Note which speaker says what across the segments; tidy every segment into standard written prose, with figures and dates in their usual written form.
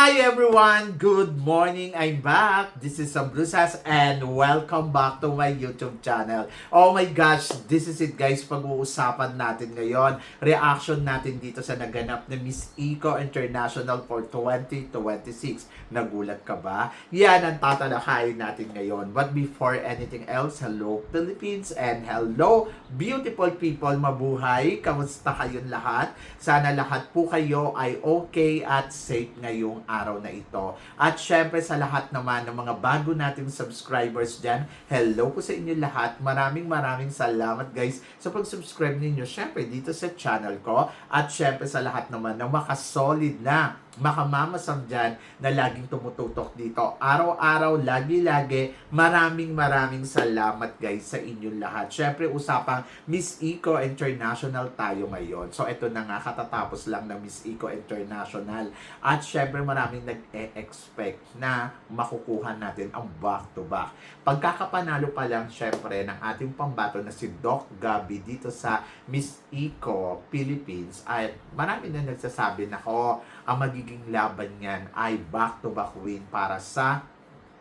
Speaker 1: Hi everyone! Good morning! I'm back! This is Sambrusas and welcome back to my YouTube channel. Oh my gosh! This is it guys, pag-uusapan natin ngayon. Reaction natin dito sa naganap na Miss Eco International for 2026. Nagulat ka ba? Yan ang tatalakayin natin ngayon. But before anything else, hello Philippines and hello beautiful people! Mabuhay! Kamusta kayong lahat? Sana lahat po kayo ay okay at safe ngayong araw na ito. At syempre sa lahat naman ng mga bago nating subscribers dyan, hello po sa inyo lahat. Maraming salamat guys sa pag-subscribe ninyo syempre dito sa channel ko. At syempre sa lahat naman ng makasolid na makamamasang dyan na laging tumututok dito. Araw-araw, lagi-lagi, maraming salamat guys sa inyong lahat. Syempre, usapang Miss Eco International tayo ngayon. So, ito na nga, katatapos lang ng Miss Eco International. At syempre, maraming nag-expect na makukuha natin ang back-to-back. Pagkakapanalo pa lang, syempre, ng ating pambato na si Doc Gabby dito sa Miss Eco Philippines, ay marami na nagsasabi na ang magiging laban niyan ay back-to-back win para sa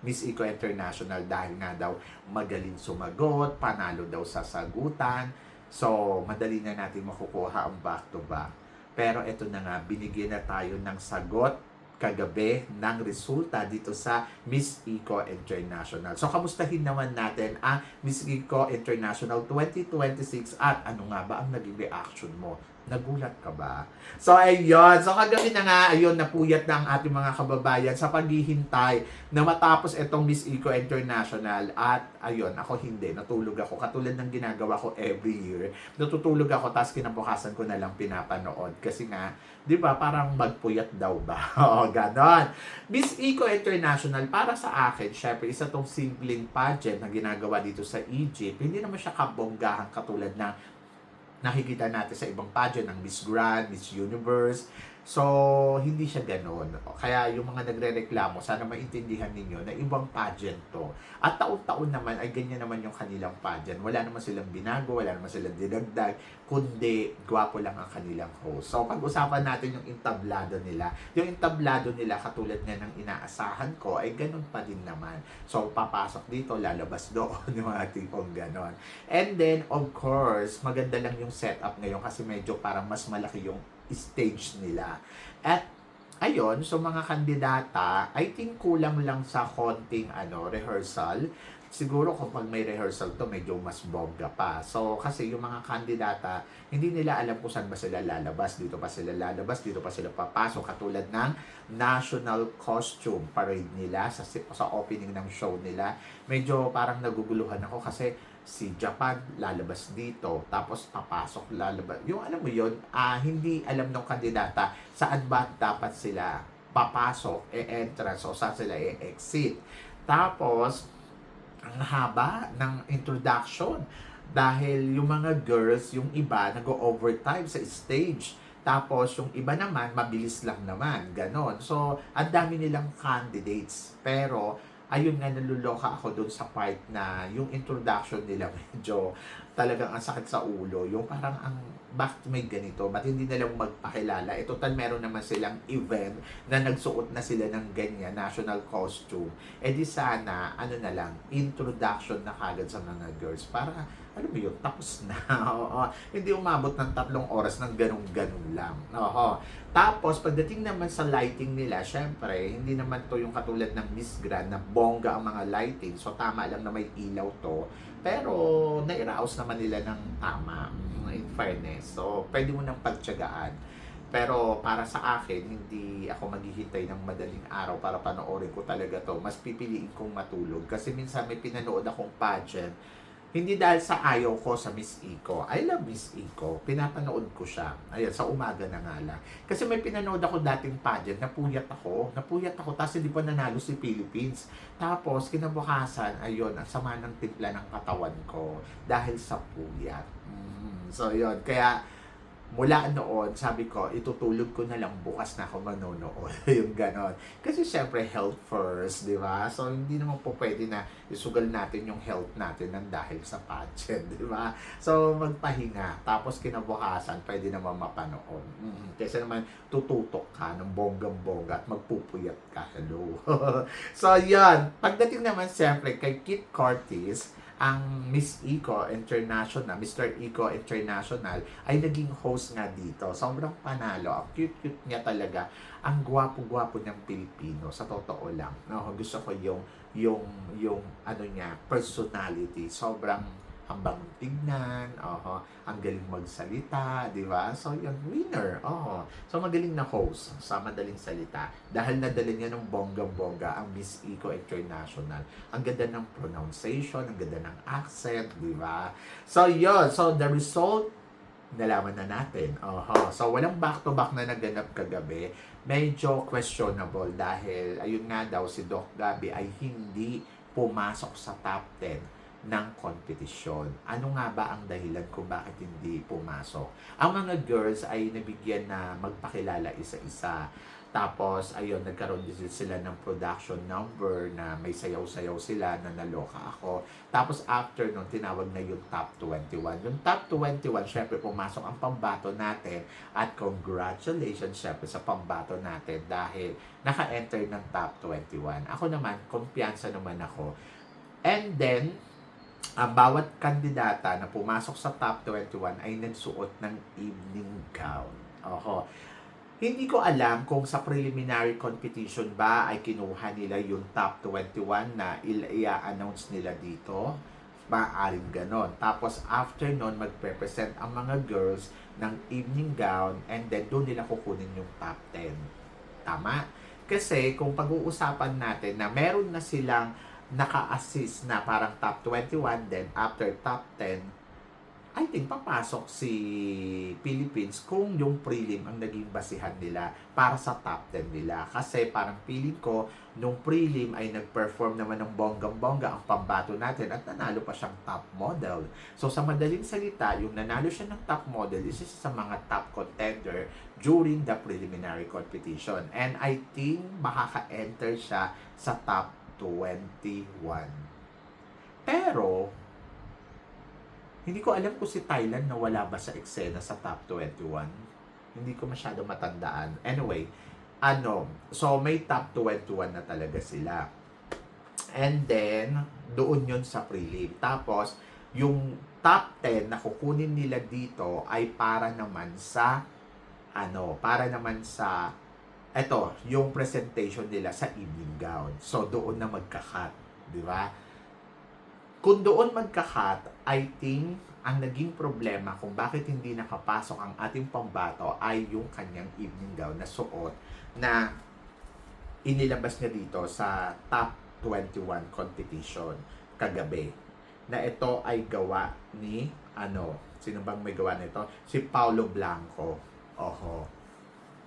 Speaker 1: Miss Eco International dahil nga daw magaling sumagot, panalo daw sa sagutan. So, madali na natin makukuha ang back-to-back. Pero ito na nga, binigyan na tayo ng sagot kagabi ng resulta dito sa Miss Eco International. So, kamustahin naman natin ang Miss Eco International 2026 at ano nga ba ang naging reaction mo? Nagulat ka ba? So, ayun. So, kagabi na nga, ayun, napuyat na ang ating mga kababayan sa paghihintay na matapos itong Miss Eco International. At, ayun, ako hindi. Natulog ako. Katulad ng ginagawa ko every year. Natutulog ako, tapos kinabukasan ko na lang pinapanood. Kasi nga, di ba, parang magpuyat daw ba? Oo, ganon. Miss Eco International, para sa akin, syempre, isa tong simpleng pageant na ginagawa dito sa Egypt. Hindi naman siya kabonggahan katulad ng nakikita natin sa ibang pageant ng Miss Grand, Miss Universe. So, hindi siya ganoon. Kaya yung mga nagre-reklamo, sana maintindihan ninyo na ibang pageant to. At taon-taon naman ay ganyan naman yung kanilang pageant. Wala naman silang binago, wala naman silang dinagdag, kundi gwapo lang ang kanilang host. So, pag-usapan natin yung entablado nila. Yung entablado nila, katulad nga ng inaasahan ko, ay ganun pa din naman. So, papasok dito, lalabas doon, yung mga tipong ganon. And then, of course, maganda lang yung setup ngayon kasi medyo parang mas malaki yung stage nila. At ayun, so mga kandidata, I think kulang lang sa konting rehearsal. Siguro kapag may rehearsal to, medyo mas bongga pa. So, kasi yung mga kandidata, hindi nila alam kung saan ba sila lalabas. Dito pa sila lalabas, dito pa sila papasok. Katulad ng national costume parade nila sa opening ng show nila. Medyo parang naguguluhan ako kasi si Japan lalabas dito, tapos papasok lalabas. Yung alam mo yun, hindi alam ng kandidata saan ba dapat sila papasok, entrance o saan sila exit. Tapos, ang haba ng introduction dahil yung mga girls, yung iba nag-overtime sa stage. Tapos yung iba naman mabilis lang naman, ganon. So, ang dami nilang candidates. Pero ayun nga, naluloka ako doon sa part na yung introduction nila medyo talagang ang sakit sa ulo. Yung parang bakit may ganito? Ba't hindi na lang magpakilala? E total meron naman silang event na nagsuot na sila ng ganyan, national costume. E di sana, na lang, introduction na kagad sa mga girls. Para, alam mo yun, tapos na. Oo. Hindi umabot ng 3 oras ng ganun-ganun lang. Oo. Tapos, pagdating naman sa lighting nila, syempre, hindi naman to yung katulad ng Miss Grand na bongga ang mga lighting. So, tama lang na may ilaw to. Pero, nairaos naman nila ng tama, in fairness. So, pwede mo nang pagtiyagaan. Pero, para sa akin, hindi ako maghihintay ng madaling araw para panoorin ko talaga to. Mas pipiliin kong matulog. Kasi minsan may pinanood akong pageant. Hindi dahil sa ayaw ko sa Miss Eco. I love Miss Eco. Pinapanood ko siya. Ayan, sa umaga na nga lang. Kasi may pinanood ako dating pageant. Napuyat ako. Tapos hindi pa nanalo si Philippines. Tapos, kinabukasan, ayun, ang sama ng timpla ng katawan ko. Dahil sa puyat. So, yun. Kaya, mula noon, sabi ko, itutulog ko na lang bukas na ako manonood. Yung ganon. Kasi syempre, health first, di ba? So, hindi naman po pwede na isugal natin yung health natin ng dahil sa pageant, di ba? So, magpahinga. Tapos, kinabukasan, pwede naman mapanood. Kasi naman, tututok ka ng bonggang-bongga at magpupuyat ka. Hello. So, yan. Pagdating naman, syempre, kay Kit Curtis, ang Miss Eco International, Mr. Eco International, ay naging host nga dito. Sobrang panalo. Ang cute-cute niya talaga. Ang gwapo-gwapo niyang Pilipino. Sa totoo lang. No, gusto ko yung ano niya, personality. Sobrang hambang tignan, ang galing magsalita, di ba? So, yung winner, So, magaling na host, sa madaling salita. Dahil nadala niya ng bonggang-bongga ang Miss Eco International. Ang ganda ng pronunciation, ang ganda ng accent, di ba? So, yun. So, the result, nalaman na natin. So, walang back-to-back na naganap kagabi. Medyo questionable dahil, ayun nga daw, si Doc Gabi ay hindi pumasok sa top 10 ng kompetisyon. Ano nga ba ang dahilan kung bakit hindi pumasok? Ang mga girls ay nabigyan na magpakilala isa-isa. Tapos, ayun, nagkaroon din sila ng production number na may sayaw-sayaw sila na naloka ako. Tapos, after nun, tinawag na yung top 21. Yung top 21, syempre, pumasok ang pambato natin. At congratulations, syempre, sa pambato natin dahil naka-enter ng top 21. Ako naman, kumpiyansa naman ako. And then, ang bawat kandidata na pumasok sa top 21 ay nagsuot ng evening gown. Hindi ko alam kung sa preliminary competition ba ay kinuha nila yung top 21 na i-announce nila dito. Maaaring ganon. Tapos after nun, magpe-present ang mga girls ng evening gown and then doon nila kukunin yung top 10. Tama? Kasi kung pag-uusapan natin na meron na silang naka-assist na parang top 21, then after top 10, I think papasok si Philippines kung yung prelim ang naging basihan nila para sa top 10 nila. Kasi parang feeling ko, nung prelim ay nag-perform naman ng bonggang-bongga ang pambato natin at nanalo pa siyang top model. So sa madaling salita, yung nanalo siya ng top model is isa sa mga top contender during the preliminary competition. And I think makaka-enter siya sa top 21. Pero, hindi ko alam kung si Thailand nawala ba sa eksena sa top 21. Hindi ko masyado matandaan. Anyway, so may top 21 na talaga sila. And then, doon yun sa prelim. Tapos, yung top 10 na kukunin nila dito ay para naman sa yung presentation nila sa evening gown. So, doon na magka-cut, di ba? Kung doon magka-cut, I think, ang naging problema kung bakit hindi nakapasok ang ating pambato ay yung kanyang evening gown na suot na inilabas niya dito sa top 21 competition kagabi. Na ito ay gawa ni, sino bang may gawa nito? Si Paulo Blanco.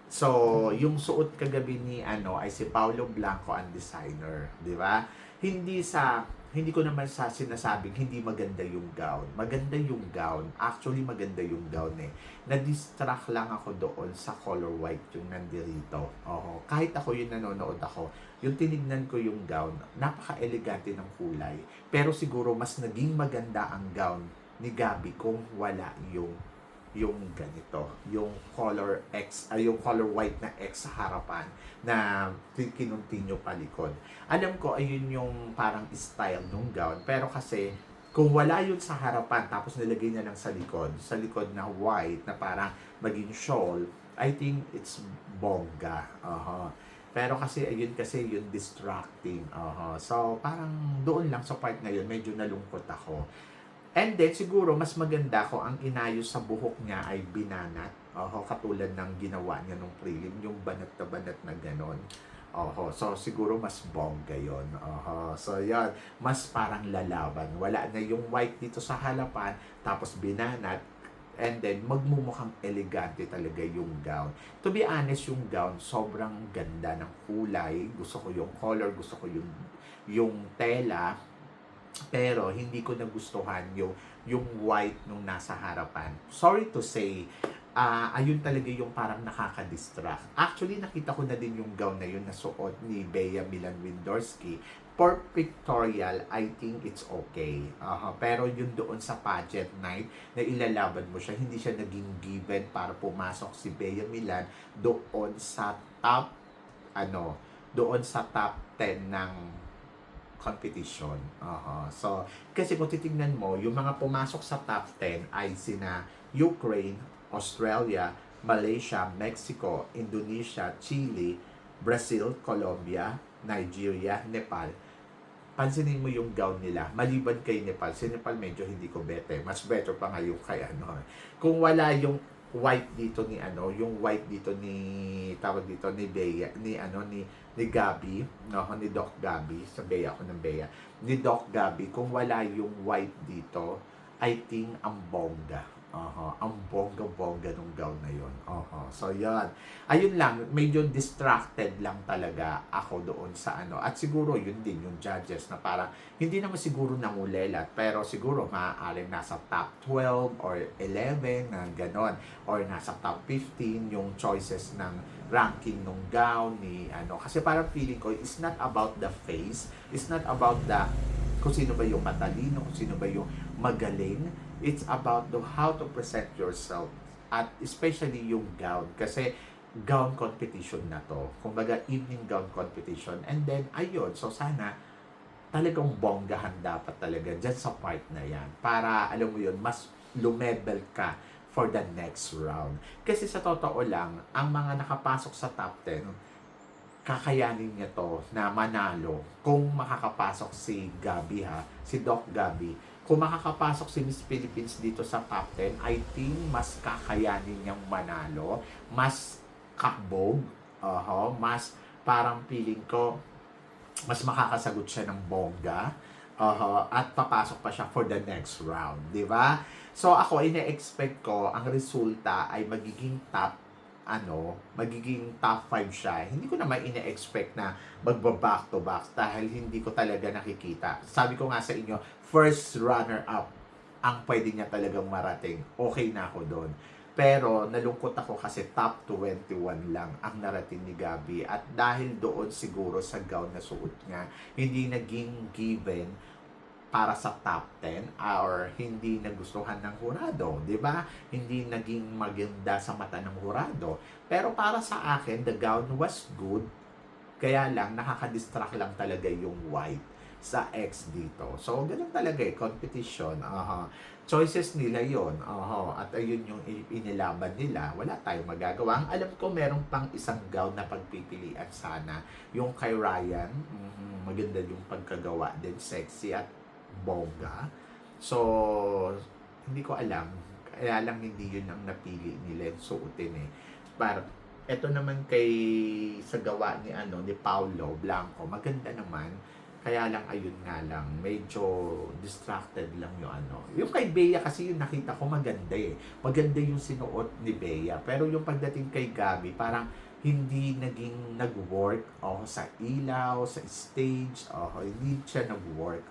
Speaker 1: So, yung suot kagabi ni ay si Paulo Blanco ang designer, di ba? Hindi ko naman sinasabing hindi maganda yung gown. Maganda yung gown. Actually, maganda yung gown eh. Na-distract lang ako doon sa color white yung nandirito. Kahit ako yung nanonood ako, yung tinignan ko yung gown, napaka-elegante ng kulay. Pero siguro mas naging maganda ang gown ni Gabi kung wala yung ganito, yung color X, yung color white na X sa harapan na kinuntinyo palikod. Alam ko ayun yung parang style ng gown, pero kasi kung wala yun sa harapan tapos nilagay niya lang sa likod na white na parang maging shawl, I think it's bongga. Pero kasi ayun kasi yung distracting. So parang doon lang sa part na yun medyo nalungkot ako. And then, siguro, mas maganda kung ang inayos sa buhok niya ay binanat. Katulad ng ginawa niya nung prelim, yung banat na ganon. So, siguro mas bongga yun. So, yan. Mas parang lalaban. Wala na yung white dito sa halapan, tapos binanat, and then, magmumukhang elegante talaga yung gown. To be honest, yung gown, sobrang ganda ng kulay. Gusto ko yung color, gusto ko yung tela. Pero hindi ko nagustuhan yung white nung nasa harapan. Sorry to say, ayun talaga yung parang nakaka-distract. Actually, nakita ko na din yung gown na yun na suot ni Bea Milan-Windorski. For pictorial, I think it's okay. Pero yun doon sa pageant night na ilalaban mo siya, hindi siya naging given para pumasok si Bea Milan doon sa top, doon sa top 10 ng competition. So, kasi kung titingnan mo, yung mga pumasok sa top 10 ay sina Ukraine, Australia, Malaysia, Mexico, Indonesia, Chile, Brazil, Colombia, Nigeria, Nepal. Pansinin mo yung gown nila, maliban kay Nepal. Si Nepal medyo hindi ko bete. Mas better pa nga yung kay Kung wala yung white dito ni yung white dito ni tawag dito ni Bea, ni Gabi, ni Doc Gabi, sa Bea ako ng Bea. Ni Doc Gabi, kung wala yung white dito, I think ang bongga. Ang bongga-bongga ng gown na yun. So, yan. Ayun lang, medyo distracted lang talaga ako doon sa At siguro, yun din, yung judges na parang, hindi naman siguro nangulelat, pero siguro maaaring nasa top 12 or 11, na ganon. Or nasa top 15, yung choices ng ranking ng gown ni Kasi parang feeling ko, it's not about the face, it's not about kung sino ba yung matalino, kung sino ba yung magaling. It's about how to present yourself, at especially yung gown, kasi gown competition na to, kumbaga evening gown competition, and then ayun, so sana talagang bonggahan dapat talaga dyan sa part na yan, para alam mo yun, mas lumebel ka for the next round. Kasi sa totoo lang, ang mga nakapasok sa top 10, kakayanin niya to na manalo kung makakapasok si Gabi si Doc Gabi. Kung makakapasok si Miss Philippines dito sa top 10, I think mas kakayanin niyang manalo, mas kakbog, mas parang feeling ko, mas makakasagot siya ng bongga, at papasok pa siya for the next round, di ba? So ako, ine-expect ko, ang resulta ay magiging magiging top 5 siya. Hindi ko naman ine-expect na magba-back to back dahil hindi ko talaga nakikita. Sabi ko nga sa inyo, first runner-up ang pwede niya talagang marating. Okay na ako doon. Pero nalungkot ako kasi top 21 lang ang narating ni Gabi. At dahil doon siguro sa gown na suot niya, hindi naging given para sa top 10 or hindi nagustuhan ng hurado, 'di ba? Hindi naging maganda sa mata ng hurado. Pero para sa akin, the gown was good. Kaya lang nakaka-distract lang talaga yung white sa X dito. So, ganun talaga competition. Choices nila 'yon. At ayun yung inilaban nila. Wala tayong magagawa. Ang alam ko, meron pang isang gown na pagpipilian sana. Yung kay Ryan, maganda yung pagkagawa din, sexy at bongga. So, hindi ko alam. Kaya lang hindi yun ang napili nila suotin Pero, eto naman sa gawa ni Paulo Blanco, maganda naman. Kaya lang, ayun nga lang, medyo distracted lang yung Yung kay Bea kasi yung nakita ko maganda Maganda yung sinuot ni Bea. Pero yung pagdating kay Gabi, parang hindi naging nag-work sa ilaw, sa stage, hindi siya nag-work.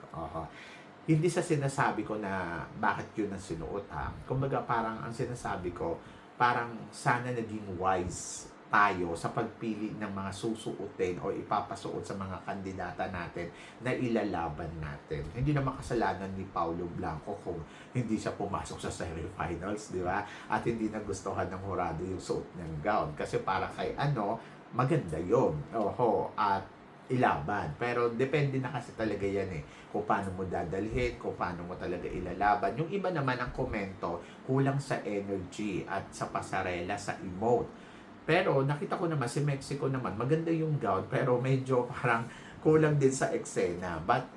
Speaker 1: Hindi sa sinasabi ko na bakit yun ang sinuot Kumbaga parang ang sinasabi ko, parang sana naging wise tayo sa pagpili ng mga susuotin o ipapasuot sa mga kandidata natin na ilalaban natin. Hindi naman kasalanan ni Paulo Blanco kung hindi siya pumasok sa semifinals, di ba? At hindi nagustuhan ng hurado yung suot ng gown. Kasi para kay maganda yun. At ilaban. Pero depende na kasi talaga yan kung paano mo dadalhin, kung paano mo talaga ilalaban. Yung iba naman ang komento, kulang sa energy at sa pasarela, sa emote. Pero nakita ko naman si Mexico naman, maganda yung gown, pero medyo parang kulang din sa eksena. But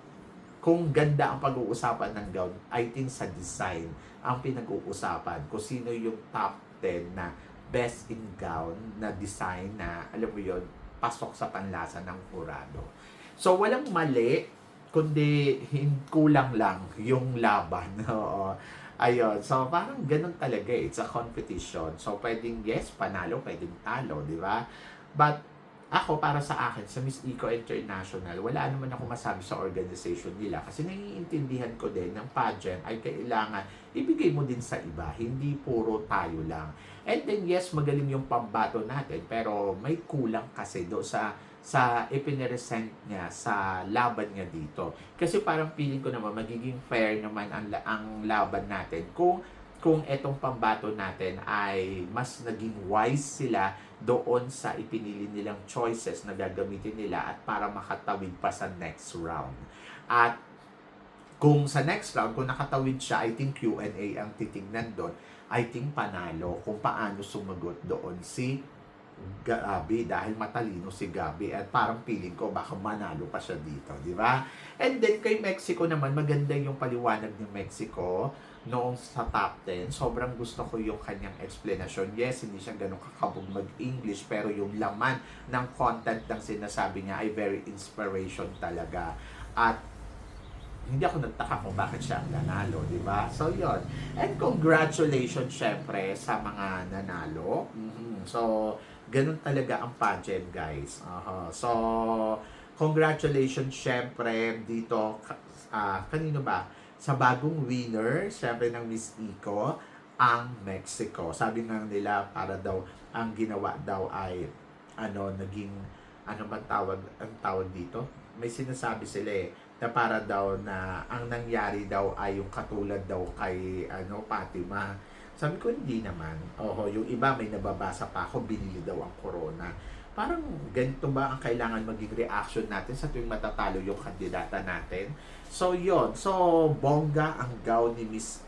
Speaker 1: kung ganda ang pag-uusapan ng gown, I think sa design ang pinag-uusapan. Kung sino yung top 10 na best in gown na design na, alam mo yun, pasok sa panlasa ng hurado. So, walang mali, kundi kulang lang yung laban. Ayun. So, parang ganun talaga It's a competition. So, pwedeng yes, panalo, pwedeng talo, di ba? But, ako, para sa akin, sa Miss Eco International, wala naman ako masabi sa organization nila. Kasi naiintindihan ko din ng pageant ay kailangan ibigay mo din sa iba. Hindi puro tayo lang. And then yes, magaling yung pambato natin, pero may kulang kasi do sa ipiniresent niya sa laban niya dito. Kasi parang feeling ko naman magiging fair naman ang laban natin kung etong pambato natin ay mas naging wise sila doon sa ipinili nilang choices na gagamitin nila at para makatawid pa sa next round. At kung sa next round, kung nakatawid siya, I think Q&A ang titignan doon. I think panalo kung paano sumagot doon si Gabi dahil matalino si Gabi at parang feeling ko baka manalo pa siya dito, di ba? And then kay Mexico naman, maganda yung paliwanag ni Mexico noong sa top 10. Sobrang gusto ko yung kanyang explanation. Yes, hindi siya ganun kakabog mag-English, pero yung laman ng content ng sinasabi niya ay very inspiration talaga. At hindi ako nagtaka kung bakit siya ang nanalo, di ba? So, yon. And congratulations, syempre, sa mga nanalo. So, ganun talaga ang pageant, guys. So, congratulations, syempre, dito, kanino ba? Sa bagong winner, syempre, ng Miss Eco, ang Mexico. Sabi nga nila, para daw, ang ginawa daw ay, naging, ang tawag dito? May sinasabi sila na para daw na ang nangyari daw ay yung katulad daw kay Fatima. Sabi ko, hindi naman. Yung iba may nababasa pa ako, binili daw ang corona. Parang ganito ba ang kailangan maging reaction natin sa tuwing matatalo yung kandidata natin? So, yon. So, bongga ang gown ni Miss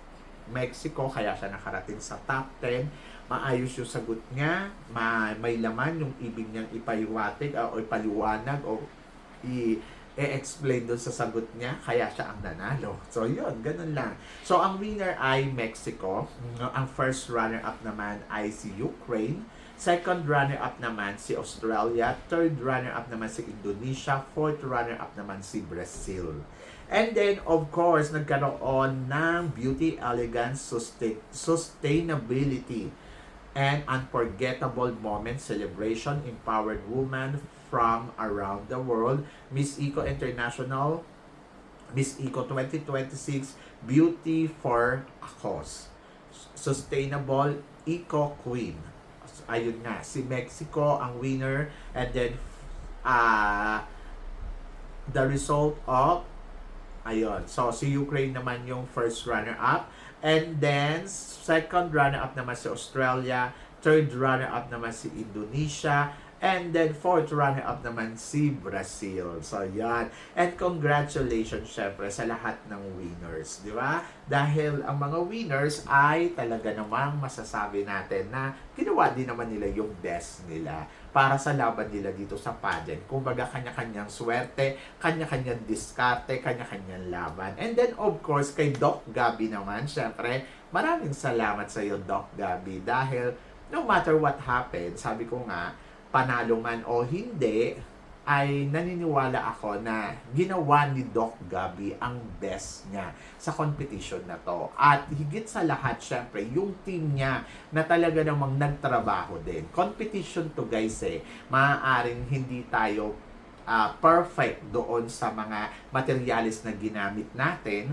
Speaker 1: Mexico, kaya siya nakarating sa top 10. Maayos yung sagot niya, may laman yung ibig niyang ipaliwatig o ipaliwanag o i-explain doon sa sagot niya, kaya siya ang nanalo. So, yun, ganun lang. So, ang winner ay Mexico. Ang first runner-up naman ay si Ukraine. Second runner-up naman si Australia. Third runner-up naman si Indonesia. Fourth runner-up naman si Brazil. And then, of course, nagkaroon ng beauty, elegance, sustainability, and unforgettable moment celebration, empowered women from around the world. Miss Eco International, Miss Eco 2026, Beauty for a Cause. Sustainable Eco Queen. Ayun nga, si Mexico ang winner. And then, the result of, so si Ukraine naman yung first runner-up. And then, second runner-up naman si Australia. Third runner-up naman si Indonesia. And then, fourth runner-up naman si Brazil. So, yan. And congratulations, syempre, sa lahat ng winners. Di ba? Dahil ang mga winners ay talaga namang masasabi natin na ginawa din naman nila yung best nila para sa laban nila dito sa pageant. Kumbaga, kanya-kanyang swerte, kanya-kanyang diskarte, kanya-kanyang laban. And then, of course, kay Doc Gabi naman, syempre, maraming salamat sa iyo, Doc Gabi. Dahil, no matter what happened, sabi ko nga, panalo man o hindi, ay naniniwala ako na ginawa ni Doc Gabi ang best niya sa competition na to. At higit sa lahat, syempre, yung team niya na talaga namang nagtrabaho din. Competition to, guys, maaaring hindi tayo perfect doon sa mga materials na ginamit natin,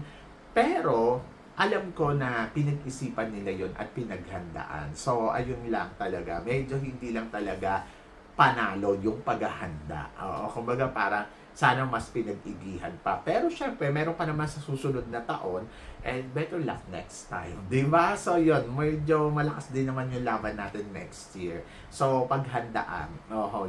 Speaker 1: pero alam ko na pinag-isipan nila yon at pinaghandaan. So, ayun lang talaga. Medyo hindi lang talaga panalo yung paghahanda. Kumbaga parang sana mas pinag-igihan pa. Pero syempre, meron pa naman sa susunod na taon and better luck next time. Diba? So yun, medyo malakas din naman yung laban natin next year. So paghandaan,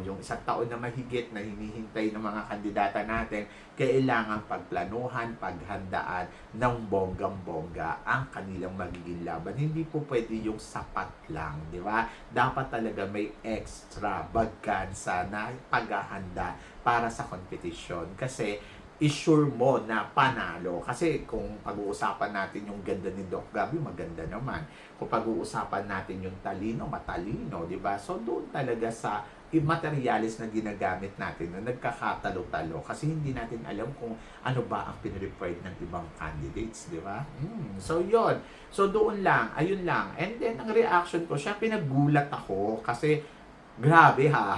Speaker 1: yung isang taon na mahigit na hinihintay ng mga kandidata natin, kailangan pagplanuhan, paghandaan ng bonggang-bongga ang kanilang magiging laban. Hindi po pwede yung sapat lang, di ba? Dapat talaga may extra bagkansa na paghahanda para sa competition. Kasi i-sure mo na panalo. Kasi kung pag-uusapan natin yung ganda ni Doc Gabi, maganda naman. Kung pag-uusapan natin yung talino, matalino, di ba? So doon talaga sa materialis na ginagamit natin na nagkakatalo-talo kasi hindi natin alam kung ano ba ang pinreferred ng ibang candidates, di ba? So yon. So doon lang, ayun lang. And then ang reaction ko, siya pinagulat ako kasi grabe ha.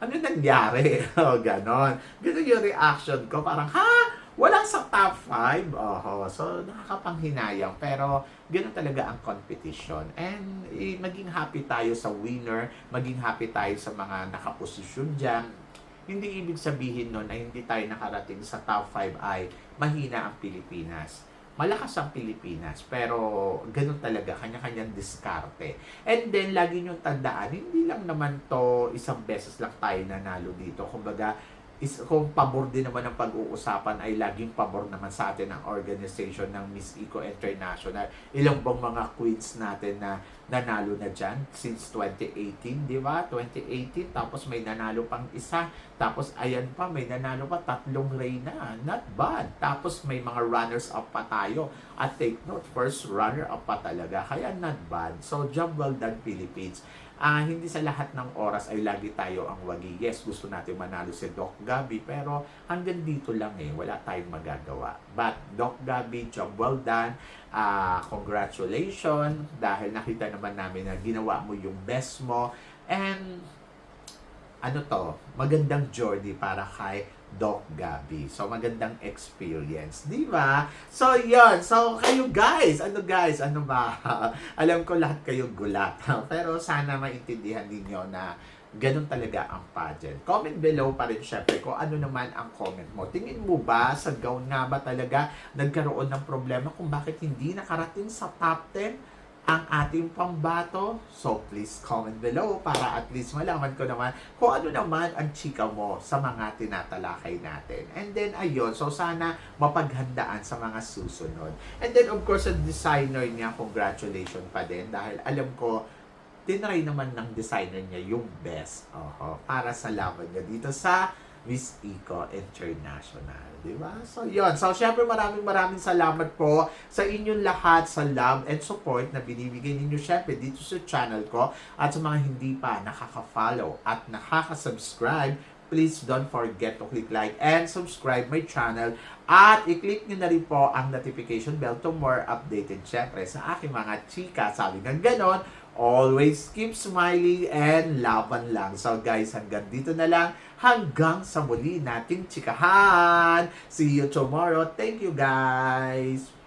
Speaker 1: Ano nangyari? Ganon. Ganun yung reaction ko. Parang, ha? Wala sa top 5. Oho. So, nakakapanghinayang. Pero, ganoon talaga ang competition. And, maging happy tayo sa winner. Maging happy tayo sa mga nakaposisyon dyan. Hindi ibig sabihin nun ay hindi tayo nakarating sa top 5 ay mahina ang Pilipinas. Malakas ang Pilipinas, pero ganun talaga, kanya-kanyang diskarte. And then, lagi nyo tandaan, hindi lang naman to isang beses lang tayo nanalo dito. Kumbaga, kung pabor din naman ang pag-uusapan ay laging pabor naman sa atin ang organization ng Miss Eco International. Ilang bang mga queens natin na nanalo na dyan since 2018, di ba? 2018, tapos may nanalo pang isa. Tapos ayan pa, may nanalo pa, 3 reyna. Not bad. Tapos may mga runners-up pa tayo. At take note, first runner-up pa talaga. Kaya not bad. So, job well done, Philippines. Hindi sa lahat ng oras ay lagi tayo ang wagi. Yes, gusto natin manalo si Doc Gabby, pero hanggang dito lang wala tayong magagawa. But Doc Gabby, job well done. Congratulations dahil nakita naman namin na ginawa mo yung best mo. And magandang journey para kay Doc Gabby. So, magandang experience. Di ba? So, yun. So, kayo guys. Ano ba? Alam ko lahat kayo gulat. Pero sana maintindihan ninyo na ganun talaga ang pageant. Comment below pa rin syempre kung ano naman ang comment mo. Tingin mo ba sa gown nga ba talaga nagkaroon ng problema kung bakit hindi nakarating sa top 10 ang ating pambato? So, please comment below para at least malaman ko naman kung ano naman ang chika mo sa mga tinatalakay natin. And then, ayun. So, sana mapaghandaan sa mga susunod. And then, of course, sa designer niya, congratulations pa din. Dahil alam ko, tinry naman ng designer niya yung best. Para sa laban niya dito sa Miss Eco International. Diba? So, yun. So, syempre maraming salamat po sa inyong lahat sa love and support na binibigay ninyo syempre dito sa channel ko. At sa mga hindi pa nakaka-follow at nakaka-subscribe, please don't forget to click like and subscribe my channel. At i-click nyo na rin po ang notification bell to more updated syempre sa aking mga chika. Sabi ng ganon, always keep smiling and laban lang. So guys, hanggang dito na lang. Hanggang sa muli nating chikahan. See you tomorrow. Thank you guys.